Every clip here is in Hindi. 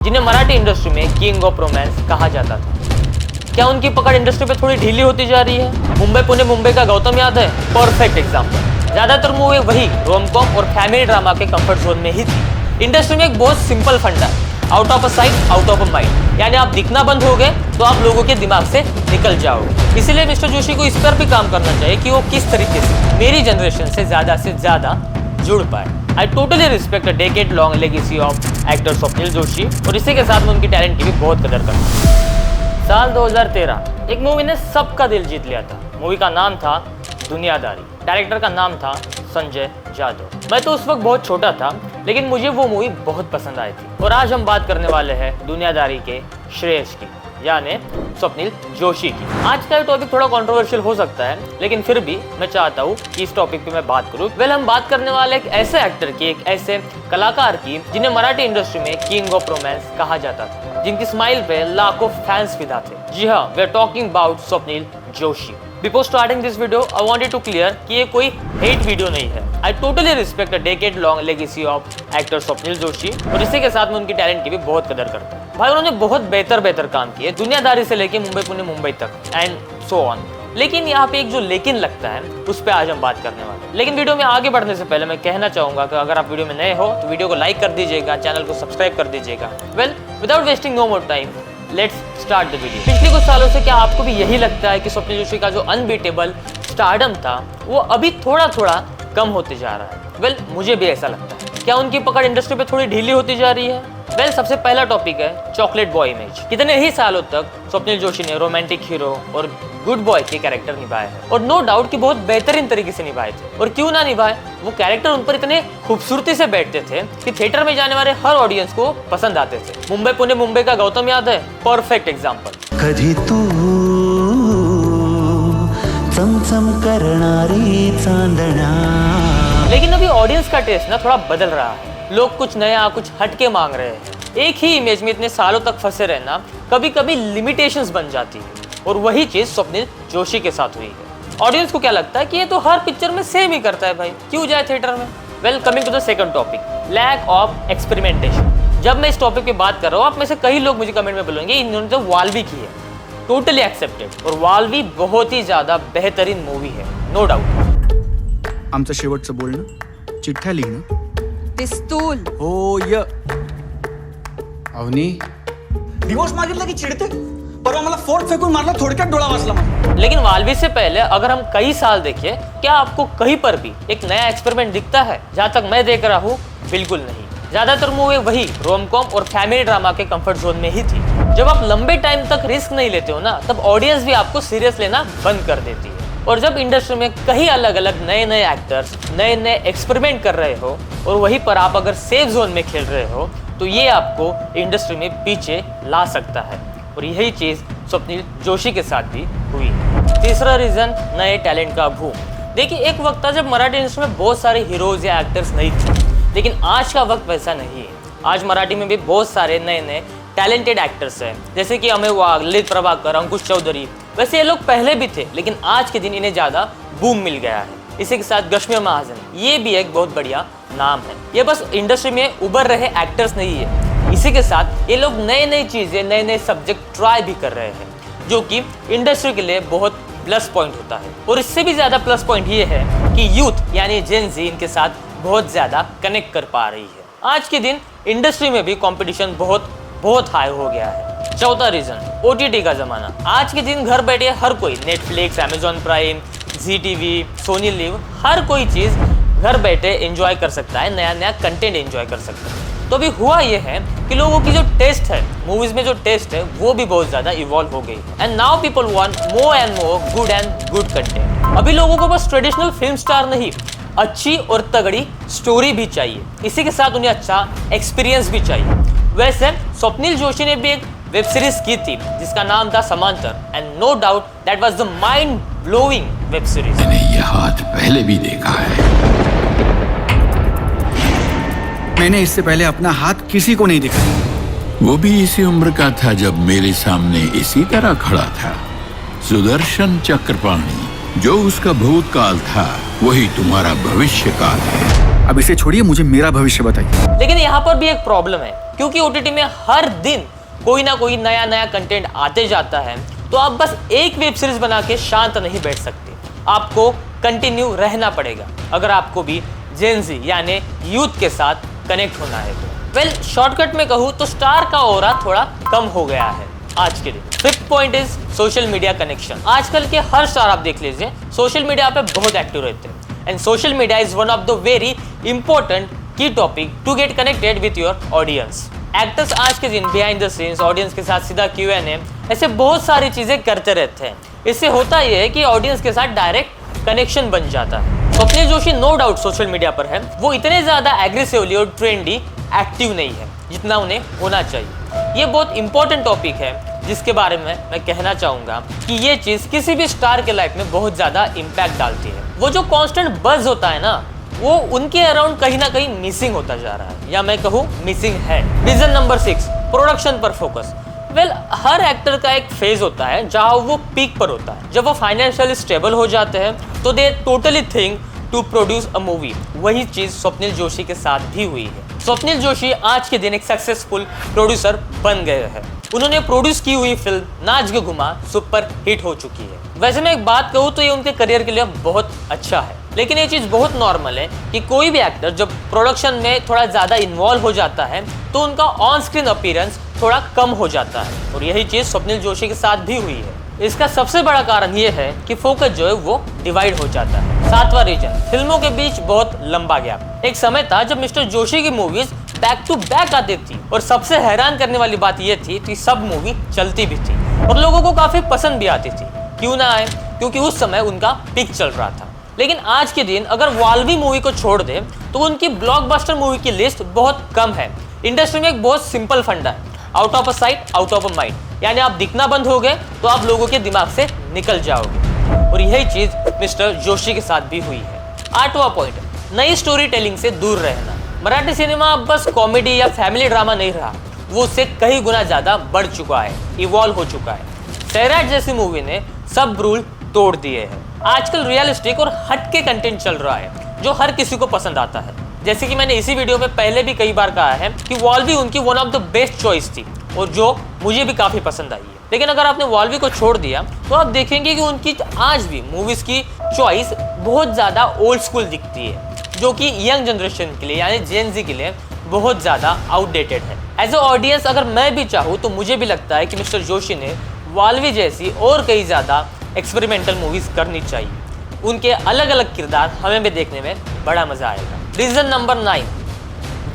जिन्हें मराठी इंडस्ट्री में किंग ऑफ रोमांस कहा जाता था। क्या उनकी पकड़ इंडस्ट्री पे थोड़ी ढीली होती जा रही है? मुंबई पुणे मुंबई का गौतम यादव है परफेक्ट एग्जाम्पल। ज्यादातर मूवी वही रोम कॉम और फैमिली ड्रामा के कंफर्ट जोन में ही थी। इंडस्ट्री में एक बहुत सिंपल फंडा, out of a sight out of a mind, यानी आप दिखना बंद हो गए तो आप लोगों के दिमाग से निकल जाओगे। इसीलिए मिस्टर जोशी को इस पर भी काम करना चाहिए कि वो किस तरीके से मेरी जनरेशन से ज्यादा जुड़ पाए। I totally respect a decade-long legacy of actor Swapnil Joshi और इसी के साथ में उनकी टैलेंट की भी बहुत कदर करता हूँ। साल 2013 एक मूवी ने सबका दिल जीत लिया था। मूवी का नाम था दुनियादारी, डायरेक्टर का नाम था संजय जादव। मैं तो उस वक्त बहुत छोटा था, लेकिन मुझे वो मूवी बहुत पसंद आई थी। और आज हम बात करने वाले हैं दुनियादारी के श्रेयस की, यानी स्वप्निल जोशी की। आज का टॉपिक थोड़ा कंट्रोवर्शियल हो सकता है, लेकिन फिर भी मैं चाहता हूँ कि इस टॉपिक पे मैं बात करूँ। हम बात करने वाले एक ऐसे एक्टर की, एक ऐसे कलाकार की जिन्हें मराठी इंडस्ट्री में किंग ऑफ रोमांस कहा जाता था, जिनकी स्माइल पे लाखों फैंस फिदा थे। जी हाँ, we are talking about Swapnil Joshi. Before starting this video, I wanted to clear कि ये कोई hate वीडियो नहीं है। I totally respect a decade-long legacy of actor Swapnil Joshi और इसी के साथ में उनकी टैलेंट की भी बहुत कदर करता हूँ। भाई उन्होंने बहुत बेहतर काम किए, दुनियादारी से लेके मुंबई पुणे मुंबई तक एंड सो ऑन। लेकिन यहाँ पे एक जो लेकिन लगता है, उस पर आज हम बात करने वाले हैं। लेकिन वीडियो में आगे बढ़ने से पहले मैं कहना चाहूंगा कि अगर आप वीडियो में नए हो तो वीडियो को लाइक कर दीजिएगा, चैनल को सब्सक्राइब कर दीजिएगा। Well, without wasting no more time, let's start the video. पिछले कुछ सालों से क्या आपको भी यही लगता है कि स्वप्निल जोशी का जो अनबीटेबल स्टारडम था वो अभी थोड़ा कम होते जा रहा है? वेल, मुझे भी ऐसा लगता है। क्या उनकी पकड़ इंडस्ट्री पे थोड़ी ढीली होती जा रही है? वेल, सबसे पहला टॉपिक है चॉकलेट बॉय इमेज। कितने ही सालों तक स्वप्निल जोशी ने रोमांटिक हीरो और गुड बॉय के कैरेक्टर निभाए हैं और नो डाउट कि बहुत बेहतरीन तरीके से निभाए थे। और क्यों ना निभाए, वो कैरेक्टर उन पर इतने खूबसूरती से बैठते थे कि थिएटर में जाने वाले हर ऑडियंस को पसंद आते थे। मुंबई पुणे मुंबई का गौतम यादव है परफेक्ट एग्जाम्पल। कधी तू चमचम करणारी चांदण्या। लेकिन अभी ऑडियंस का टेस्ट ना थोड़ा बदल रहा है। लोग कुछ नया, कुछ हटके मांग रहे हैं। एक ही इमेज में इतने सालों तक फंसे रहना कभी कभी लिमिटेशंस बन जाती है, और वही चीज स्वप्निल जोशी के साथ हुई है। ऑडियंस को क्या लगता है कि ये तो हर पिक्चर में सेम ही करता है, भाई क्यों जाए थिएटर में। Well, coming to the second topic, lack of experimentation. जब मैं इस टॉपिक पे बात कर रहा हूँ, आप में से कई लोग मुझे कमेंट में बोलेंगे इन्होंने तो वाल्वी की है। टोटली एक्सेप्टेड, और वाल्वी बहुत ही ज्यादा बेहतरीन मूवी है, नो डाउट। आमचं शेवटचं बोलणं, चिठ्ठ्या लिहिणं, पिस्तूल हो य अवनी डिवोर्स मागितला की चिडते. परवा मला फोर्ट फेकून मारला, थोडक्यात डोळा वाचला माझा. लेकिन वाल्वी से पहले अगर हम कई साल देखिए, क्या आपको कहीं पर भी एक नया एक्सपेरिमेंट दिखता है? जहाँ तक मैं देख रहा हूँ, बिल्कुल नहीं। ज्यादातर मूवी वही रोम कॉम और फैमिली ड्रामा के कंफर्ट जोन में ही थी। जब आप लंबे टाइम तक रिस्क नहीं लेते हो ना, तब ऑडियंस भी आपको सीरियस लेना बंद कर देती है। और जब इंडस्ट्री में कई अलग अलग नए एक्टर्स नए एक्सपेरिमेंट कर रहे हो और वहीं पर आप अगर सेफ जोन में खेल रहे हो, तो ये आपको इंडस्ट्री में पीछे ला सकता है। और यही चीज स्वप्निल जोशी के साथ भी हुई। तीसरा रीजन, नए टैलेंट का भूम। देखिए, एक वक्त था जब मराठी इंडस्ट्री में बहुत सारे हीरोज या एक्टर्स नहीं थे, लेकिन आज का वक्त वैसा नहीं है। आज मराठी में भी बहुत सारे नए टैलेंटेड एक्टर्स हैं, जैसे कि अमेय वाघ, ललित प्रभाकर, अंकुश चौधरी। वैसे ये लोग पहले भी थे, लेकिन आज के दिन इन्हें ज्यादा बूम मिल गया है। इसी के साथ कश्मीर महाजन, ये भी एक बहुत बढ़िया नाम है। ये बस इंडस्ट्री में उभर रहे एक्टर्स नहीं है, इसी के साथ ये लोग नई चीजें, नए सब्जेक्ट ट्राई भी कर रहे हैं, जो कि इंडस्ट्री के लिए बहुत प्लस पॉइंट होता है। और इससे भी ज्यादा प्लस पॉइंट ये है कि यूथ यानी जेन ज़ी इनके साथ बहुत ज्यादा कनेक्ट कर पा रही है। आज के दिन इंडस्ट्री में भी कंपटीशन बहुत हाई हो गया है। चौथा रीजन, OTT का जमाना। आज के दिन घर बैठे हर कोई Netflix, Amazon prime, ZTV, Sony liv, हर कोई चीज घर बैठे एंजॉय कर सकता है, नया कंटेंट एंजॉय कर सकता है। तो अभी हुआ ये है कि लोगों की जो टेस्ट है, मूवीज में जो टेस्ट है, वो भी बहुत ज्यादा इवॉल्व हो गई है। And now people want more and more good content. अभी लोगों को बस ट्रेडिशनल फिल्म स्टार नहीं, अच्छी और तगड़ी स्टोरी भी चाहिए। इसी के साथ उन्हें अच्छा एक्सपीरियंस भी चाहिए। वैसे स्वप्निल जोशी ने भी एक वेब सीरीज की थी जिसका नाम था Samantar, and no doubt that was the mind blowing web series. मैंने यह हाथ पहले भी देखा है। मैंने इससे पहले अपना हाथ किसी को नहीं दिखाया। वो भी इसी उम्र का था जब मेरे सामने इसी तरह खड़ा था। सुदर्शन चक्रपाणी, जो उसका भूतकाल था वही तुम्हारा भविष्य काल है। अब इसे छोड़िए, मुझे मेरा भविष्य बताइए। लेकिन यहाँ पर भी एक प्रॉब्लम है, क्योंकि ओटीटी में हर दिन कोई ना कोई नया नया कंटेंट आते जाता है, तो आप बस एक वेब सीरीज बना के शांत नहीं बैठ सकते। आपको कंटिन्यू रहना पड़ेगा अगर आपको भी जेन ज़ी यानी यूथ के साथ कनेक्ट होना है। वेल, शॉर्टकट में कहूँ तो स्टार का ऑरा थोड़ा कम हो गया है आज के दिन। Fifth point is social media connection. आजकल के हर स्टार आप देख लीजिए, सोशल मीडिया पे बहुत एक्टिव रहते हैं, and social media is one of the very important key topic to get connected with your audience. Actors आज के दिन बिहाइंड द सीन्स ऑडियंस के साथ सीधा Q&A ऐसे बहुत सारी चीजें करते रहते हैं। इससे होता यह है कि ऑडियंस के साथ डायरेक्ट कनेक्शन बन जाता है। Swapnil Joshi no doubt social media पर है, वो इतने ज्यादा एग्रेसिवली और ट्रेंडी एक्टिव नहीं है जितना उन्हें होना चाहिए। ये बहुत इंपॉर्टेंट टॉपिक है जिसके बारे में मैं कहना चाहूंगा कि ये चीज किसी भी स्टार के लाइफ में बहुत ज्यादा इम्पैक्ट डालती है। वो जो कांस्टेंट बज़ होता है ना, वो उनके अराउंड कहीं ना कहीं मिसिंग होता जा रहा है, या मैं कहूँ मिसिंग है। रीजन नंबर 6, प्रोडक्शन पर फोकस। वेल, हर एक्टर का एक फेज होता है जहाँ वो पीक पर होता है। जब वो फाइनेंशियली स्टेबल हो जाते हैं तो they totally think to produce a movie. वही चीज स्वप्निल जोशी के साथ भी हुई है। स्वप्निल जोशी आज के दिन एक सक्सेसफुल प्रोड्यूसर बन गए हैं। उन्होंने प्रोड्यूस की हुई फिल्म नाच के घुमा सुपर हिट हो चुकी है। वैसे मैं एक बात कहूँ तो ये उनके करियर के लिए बहुत अच्छा है, लेकिन ये चीज़ बहुत नॉर्मल है कि कोई भी एक्टर जब प्रोडक्शन में थोड़ा ज़्यादा इन्वॉल्व हो जाता है तो उनका ऑन स्क्रीन अपीयरेंस थोड़ा कम हो जाता है, और यही चीज़ स्वप्निल जोशी के साथ भी हुई है। इसका सबसे बड़ा कारण ये है कि फोकस जो है वो डिवाइड हो जाता है। 7वां रीजन, फिल्मों के बीच बहुत लंबा गैप। एक समय था जब मिस्टर जोशी की मूवीज बैक टू बैक आती थी, और सबसे हैरान करने वाली बात यह थी कि सब मूवी चलती भी थी और लोगों को काफी पसंद भी आती थी। क्यों ना आए, क्योंकि उस समय उनका पीक चल रहा था। लेकिन आज के दिन अगर वाल्वी मूवी को छोड़ दे तो उनकी ब्लॉकबस्टर मूवी की लिस्ट बहुत कम है। इंडस्ट्री में एक बहुत सिंपल फंडा है, out of a sight out of a mind, यानी आप दिखना बंद हो गए तो आप लोगों के दिमाग से निकल जाओगे, और यही चीज मिस्टर जोशी के साथ भी हुई है। 8वां पॉइंट, नई स्टोरी टेलिंग से दूर रहना। मराठी सिनेमा अब बस कॉमेडी या फैमिली ड्रामा नहीं रहा, वो उससे कई गुना ज्यादा बढ़ चुका है, इवॉल्व हो चुका है। सैराट जैसी मूवी ने सब रूल तोड़ दिए हैं। आजकल रियलिस्टिक और हटके कंटेंट चल रहा है जो हर किसी को पसंद आता है। जैसे कि मैंने इसी वीडियो में पहले भी कई बार कहा है कि वॉल्वी उनकी one of the best choice थी, और जो मुझे भी काफी पसंद आई है। लेकिन अगर आपने वॉल्वी को छोड़ दिया तो आप देखेंगे कि उनकी आज भी मूवीज की चॉइस बहुत ज्यादा ओल्ड स्कूल दिखती है, जो कि यंग जनरेशन के लिए यानी जेन ज़ी के लिए बहुत ज्यादा आउटडेटेड है। एज अ ऑडियंस अगर मैं भी चाहूँ तो मुझे भी लगता है कि मिस्टर जोशी ने वाल्वी जैसी और कई ज्यादा एक्सपेरिमेंटल मूवीज करनी चाहिए। उनके अलग अलग किरदार हमें भी देखने में बड़ा मजा आएगा। रीजन नंबर 9,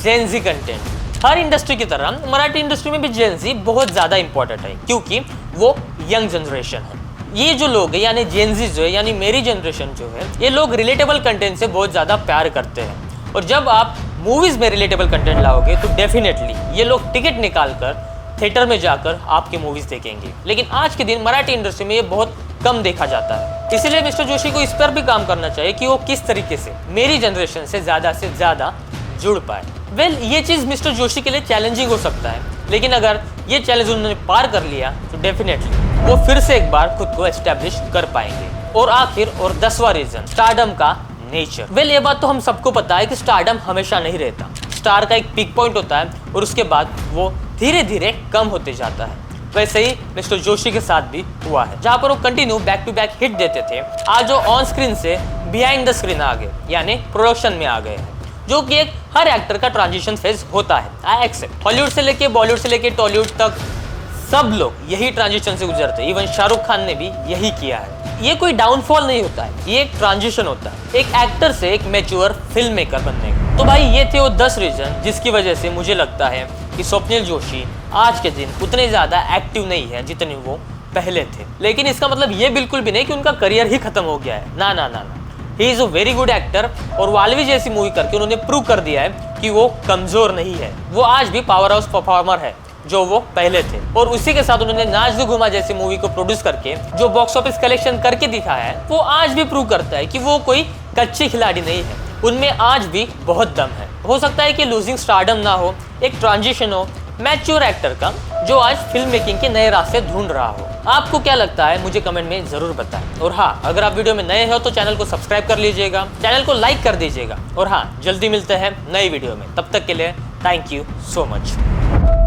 जेन ज़ी कंटेंट। हर इंडस्ट्री की तरह मराठी इंडस्ट्री में भी जेन ज़ी बहुत ज्यादा इंपॉर्टेंट है, क्योंकि वो यंग जनरेशन है। ये जो लोग हैं यानी जेन ज़ी जो है यानी मेरी जनरेशन जो है, ये लोग रिलेटेबल कंटेंट से बहुत ज़्यादा प्यार करते हैं, और जब आप मूवीज़ में रिलेटेबल कंटेंट लाओगे तो डेफिनेटली ये लोग टिकट निकाल कर थिएटर में जाकर आपकी मूवीज़ देखेंगे। लेकिन आज के दिन मराठी इंडस्ट्री में ये बहुत कम देखा जाता है। इसीलिए मिस्टर जोशी को इस पर भी काम करना चाहिए कि वो किस तरीके से मेरी जनरेशन से ज़्यादा जुड़ पाए। वेल, ये चीज़ मिस्टर जोशी के लिए चैलेंजिंग हो सकता है, लेकिन अगर ये चैलेंज उन्होंने पार कर लिया तो डेफिनेटली वो फिर से एक बार खुद को एस्टेब्लिश कर पाएंगे। और आखिर और 10वां रीजन, स्टारडम का नेचर। वेल, ये बात तो हम सबको पता है कि स्टारडम हमेशा नहीं रहता। स्टार का एक पीक पॉइंट होता है और उसके बाद वो धीरे धीरे कम होते जाता है। वैसे ही मिस्टर जोशी के साथ भी हुआ है, जहाँ पर वो continue back to back hit देते थे, आज वो ऑन स्क्रीन से बिहाइंड द स्क्रीन आ गए, यानी प्रोडक्शन में आ गए हैं, जो कि एक हर एक्टर का ट्रांजिशन फेज होता है। आई एक्सेप्ट, हॉलीवुड से लेके बॉलीवुड से लेके टॉलीवुड तक सब लोग यही ट्रांजिशन से गुजरते हैं। इवन शाहरुख खान ने भी यही किया है। ये कोई डाउनफॉल नहीं होता है, ये एक ट्रांजिशन होता है एक एक्टर से एक मैच्योर फिल्म मेकर बनने का। तो भाई ये थे वो 10 रीजन जिसकी वजह से मुझे लगता है कि स्वप्निल जोशी आज के दिन उतने ज़्यादा एक्टिव नहीं है जितने वो पहले थे। लेकिन इसका मतलब ये बिल्कुल भी नहीं कि उनका करियर ही खत्म हो गया है। ना ना ना ना, he is a very good actor, और वाल्वी जैसी मूवी करके उन्होंने प्रूव कर दिया है कि वो कमज़ोर नहीं है। वो आज भी पावर हाउस परफॉर्मर है जो वो पहले थे, और उसी के साथ उन्होंने नाच दो घुमा जैसी मूवी को प्रोड्यूस करके जो बॉक्स ऑफिस कलेक्शन करके दिखाया है, वो आज भी प्रूव करता है कि वो कोई कच्चे खिलाड़ी नहीं है, उनमें आज भी बहुत दम है। हो सकता है कि लूजिंग स्टारडम ना हो, एक ट्रांजिशन हो मैच्योर एक्टर का जो आज फिल्म मेकिंग के नए रास्ते ढूंढ रहा हो। आपको क्या लगता है मुझे कमेंट में जरूर बताएं। और हाँ, अगर आप वीडियो में नए हो तो चैनल को सब्सक्राइब कर लीजिएगा, चैनल को लाइक कर दीजिएगा। और हाँ, जल्दी मिलते हैं नई वीडियो में, तब तक के लिए थैंक यू सो मच।